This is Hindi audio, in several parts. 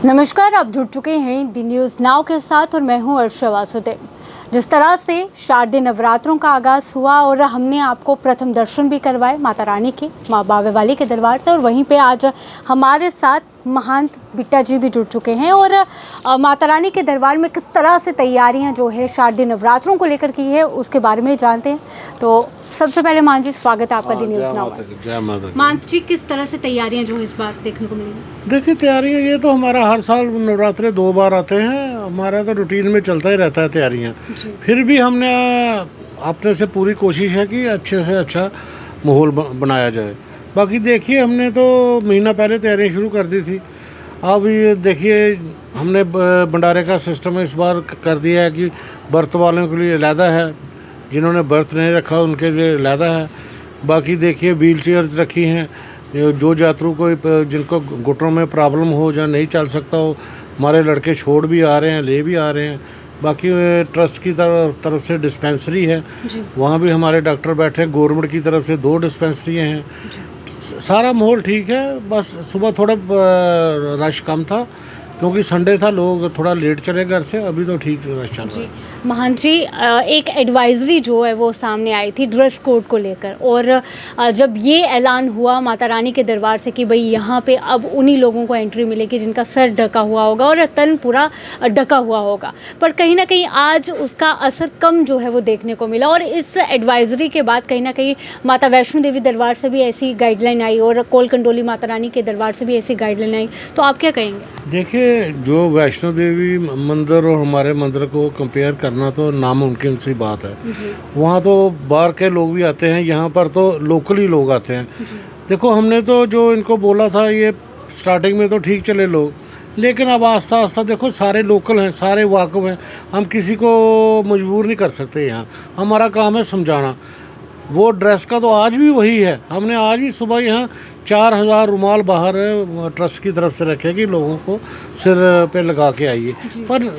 नमस्कार, आप जुड़ चुके हैं दी न्यूज़ नाउ के साथ और मैं हूं अर्षा वासुदेव। जिस तरह से शारदीय नवरात्रों का आगाज़ हुआ और हमने आपको प्रथम दर्शन भी करवाए माता रानी के, माँ बावे वाली के दरबार से, और वहीं पे आज हमारे साथ महंत बिट्टा जी भी जुड़ चुके हैं और माता रानी के दरबार में किस तरह से तैयारियां जो है शारदीय नवरात्रों को लेकर की है उसके बारे में जानते हैं। तो सबसे पहले महंत जी, स्वागत है आपका दी न्यूज़ नाउ में। जय माता। महंत जी, किस तरह से तैयारियां जो है इस बार देखने को मिलेंगी? देखिए, तैयारियां ये तो हमारा हर साल नवरात्रे 2 बार आते हैं, हमारा तो रूटीन में चलता ही रहता है तैयारियां। फिर भी हमने अपने से पूरी कोशिश है कि अच्छे से अच्छा माहौल बनाया जाए। बाकी देखिए, हमने तो महीना पहले तैयारियां शुरू कर दी थी। अब ये देखिए, हमने भंडारे का सिस्टम इस बार कर दिया है कि व्रत वालों के लिए अलहदा है, जिन्होंने व्रत नहीं रखा उनके लिए अलहदा है। बाकी देखिए, व्हील चेयर्स रखी हैं, जो यात्रु को जिनको घुटनों में प्रॉब्लम हो या नहीं चल सकता हो, हमारे लड़के छोड़ भी आ रहे हैं, ले भी आ रहे हैं। बाकी ट्रस्ट की तरफ से डिस्पेंसरी है, वहाँ भी हमारे डॉक्टर बैठे हैं। गवर्नमेंट की तरफ से 2 डिस्पेंसरी हैं। सारा माहौल ठीक है। बस सुबह थोड़ा रश कम था क्योंकि संडे था, लोग थोड़ा लेट चले घर से। अभी तो ठीक रश चल रहा है। महंत जी, एक एडवाइजरी जो है वो सामने आई थी ड्रेस कोड को लेकर, और जब ये ऐलान हुआ माता रानी के दरबार से कि भाई यहाँ पे अब उन्हीं लोगों को एंट्री मिलेगी जिनका सर ढका हुआ होगा और तन पूरा ढका हुआ होगा, पर कहीं ना कहीं आज उसका असर कम जो है वो देखने को मिला। और इस एडवाइजरी के बाद कहीं ना कहीं माता वैष्णो देवी दरबार से भी ऐसी गाइडलाइन आई और कोल कंडोली माता रानी के दरबार से भी ऐसी गाइडलाइन आई, तो आप क्या कहेंगे? देखिए, जो वैष्णो देवी मंदिर और हमारे मंदिर को कंपेयर करना तो नामुमकिन सी बात है। वहाँ तो बाहर के लोग भी आते हैं, यहाँ पर तो लोकली लोग आते हैं। देखो, हमने तो जो इनको बोला था, ये स्टार्टिंग में तो ठीक चले लोग, लेकिन अब आस्ता आस्ता देखो, सारे लोकल हैं, सारे वाकिफ हैं, हम किसी को मजबूर नहीं कर सकते। यहाँ हमारा काम है समझाना। वो ड्रेस का तो आज भी वही है। हमने आज भी सुबह यहाँ 4000 रुमाल बाहर ट्रस्ट की तरफ से रखे कि लोगों को सिर पे लगा के आइए, पर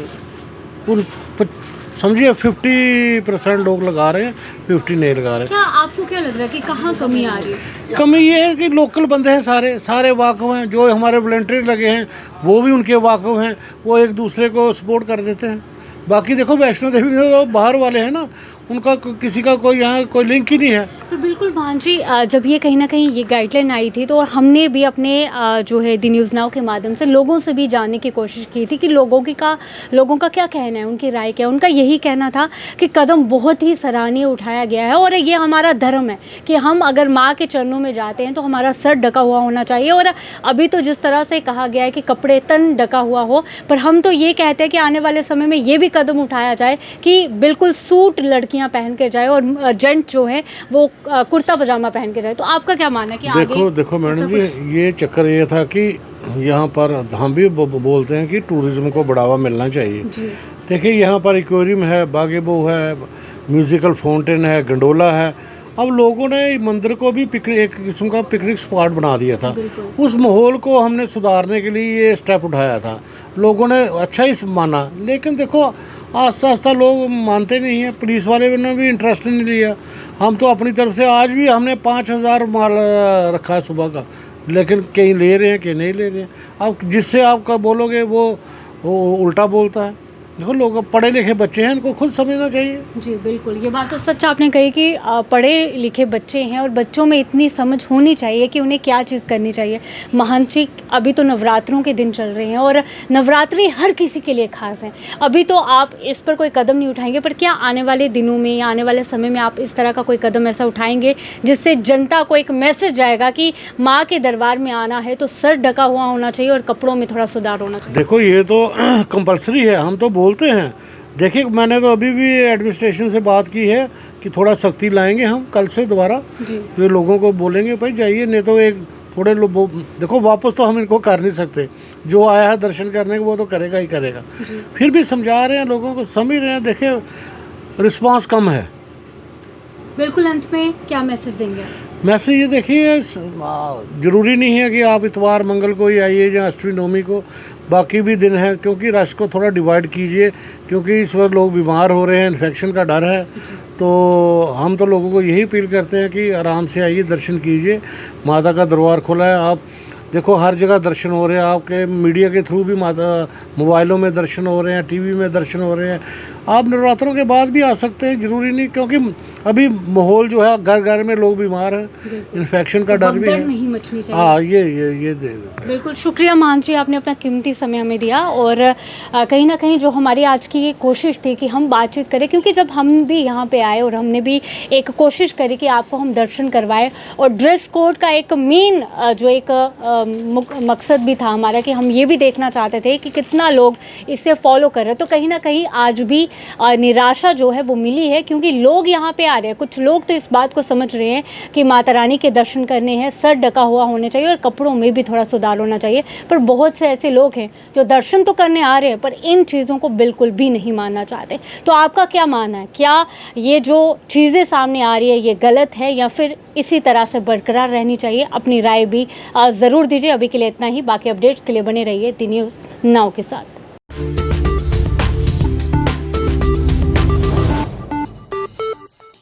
समझिए 50% लोग लगा रहे हैं, 50 नहीं लगा रहे। क्या आपको क्या लग रहा है कि कहाँ कमी आ रही है? कमी ये है कि लोकल बंदे हैं, सारे वाकिफ हैं। जो हमारे वॉलंटियर लगे हैं वो भी उनके वाकिफ हैं, वो एक दूसरे को सपोर्ट कर देते हैं। बाकी देखो, वैष्णो देवी में तो बाहर वाले हैं ना, उनका किसी का कोई यहाँ कोई लिंक ही नहीं है। तो बिल्कुल महंत जी, जब ये कहीं ना कहीं ये गाइडलाइन आई थी तो हमने भी अपने जो है दी न्यूज़ नाउ के माध्यम से लोगों से भी जानने की कोशिश की थी कि लोगों का क्या कहना है, उनकी राय क्या है। उनका यही कहना था कि कदम बहुत ही सराहनीय उठाया गया है और ये हमारा धर्म है कि हम अगर माँ के चरणों में जाते हैं तो हमारा सर ढका हुआ होना चाहिए। और अभी तो जिस तरह से कहा गया है कि कपड़े तन ढका हुआ हो, पर हम तो ये कहते हैं कि आने वाले समय में ये भी कदम उठाया जाए कि बिल्कुल सूट लड़कियाँ पहन के जाए और जेंट्स जो है वो कुर्ता पजामा पहन के जाए। तो आपका क्या मानना है कि देखो मैडम जी, ये चक्कर ये था कि यहाँ पर हम भी बोलते हैं कि टूरिज्म को बढ़ावा मिलना चाहिए। देखिए, यहाँ पर एक्वेरियम है, बागेबो है, म्यूजिकल फाउंटेन है, गंडोला है। अब लोगों ने मंदिर को भी एक किस्म का पिकनिक स्पॉट बना दिया था। उस माहौल को हमने सुधारने के लिए ये स्टेप उठाया था। लोगों ने अच्छा ही माना, लेकिन देखो आस्ता आस्ता लोग मानते नहीं हैं। पुलिस वाले ने भी इंटरेस्ट नहीं लिया। हम तो अपनी तरफ से आज भी हमने 5000 माल रखा है सुबह का, लेकिन कहीं ले रहे हैं, कहीं नहीं ले रहे हैं। अब जिससे आपका बोलोगे वो उल्टा बोलता है। देखो, लोग पढ़े लिखे बच्चे हैं, इनको खुद समझना चाहिए। जी बिल्कुल, ये बात तो सच आपने कही कि पढ़े लिखे बच्चे हैं और बच्चों में इतनी समझ होनी चाहिए कि उन्हें क्या चीज़ करनी चाहिए। महंत जी, अभी तो नवरात्रों के दिन चल रहे हैं और नवरात्रि हर किसी के लिए खास हैं। अभी तो आप इस पर कोई कदम नहीं उठाएंगे, पर क्या आने वाले दिनों में या आने वाले समय में आप इस तरह का कोई कदम ऐसा उठाएंगे जिससे जनता को एक मैसेज जाएगा कि माँ के दरबार में आना है तो सर ढका हुआ होना चाहिए और कपड़ों में थोड़ा सुधार होना चाहिए? देखो, ये तो कंपल्सरी है, हम तो बोलते हैं। देखिए, मैंने तो अभी भी एडमिनिस्ट्रेशन से बात की है कि थोड़ा सख्ती लाएंगे हम कल से दोबारा। तो लोगों को बोलेंगे भाई जाइए, नहीं तो एक थोड़े लोग देखो, वापस तो हम इनको कर नहीं सकते। जो आया है दर्शन करने को वो तो करेगा ही करेगा। फिर भी समझा रहे हैं, लोगों को समझ रहे हैं। देखिए, रिस्पांस कम है। बिल्कुल, अंत में क्या मैसेज देंगे? मैसेज ये देखिए, ज़रूरी नहीं है कि आप इतवार मंगल को ही आइए या अष्टमी नवमी को, बाकी भी दिन है, क्योंकि रश को थोड़ा डिवाइड कीजिए, क्योंकि इस वक्त लोग बीमार हो रहे हैं, इन्फेक्शन का डर है। तो हम तो लोगों को यही अपील करते हैं कि आराम से आइए, दर्शन कीजिए। माता का दरबार खुला है। आप देखो हर जगह दर्शन हो रहे हैं, आपके मीडिया के थ्रू भी मोबाइलों में दर्शन हो रहे हैं, टीवी में दर्शन हो रहे हैं। आप नवरात्रों के बाद भी आ सकते हैं, ज़रूरी नहीं, क्योंकि अभी माहौल जो है घर घर में लोग बीमार हैं, इन्फेक्शन का डर भी भगदड़ है। नहीं मचनी चाहिए। हाँ ये दे देते हैं। बिल्कुल, शुक्रिया मान जी, आपने अपना कीमती समय हमें दिया। और कहीं ना कहीं जो हमारी आज की ये कोशिश थी कि हम बातचीत करें, क्योंकि जब हम भी यहाँ पे आए और हमने भी एक कोशिश करी कि आपको हम दर्शन करवाएं, और ड्रेस कोड का एक मेन जो एक मकसद भी था हमारा कि हम ये भी देखना चाहते थे कि कितना लोग इसे फॉलो कर रहे हैं। तो कहीं ना कहीं आज भी निराशा जो है वो मिली है, क्योंकि लोग यहाँ पे आ रहे हैं। कुछ लोग तो इस बात को समझ रहे हैं कि माता रानी के दर्शन करने हैं, सर ढका हुआ होना चाहिए और कपड़ों में भी थोड़ा सुधार होना चाहिए, पर बहुत से ऐसे लोग हैं जो दर्शन तो करने आ रहे हैं पर इन चीज़ों को बिल्कुल भी नहीं मानना चाहते। तो आपका क्या मानना है, क्या ये जो चीज़ें सामने आ रही है ये गलत है या फिर इसी तरह से बरकरार रहनी चाहिए? अपनी राय भी ज़रूर दीजिए। अभी के लिए इतना ही, बाकी अपडेट्स के लिए बने रहिए दी न्यूज़ नाउ के साथ।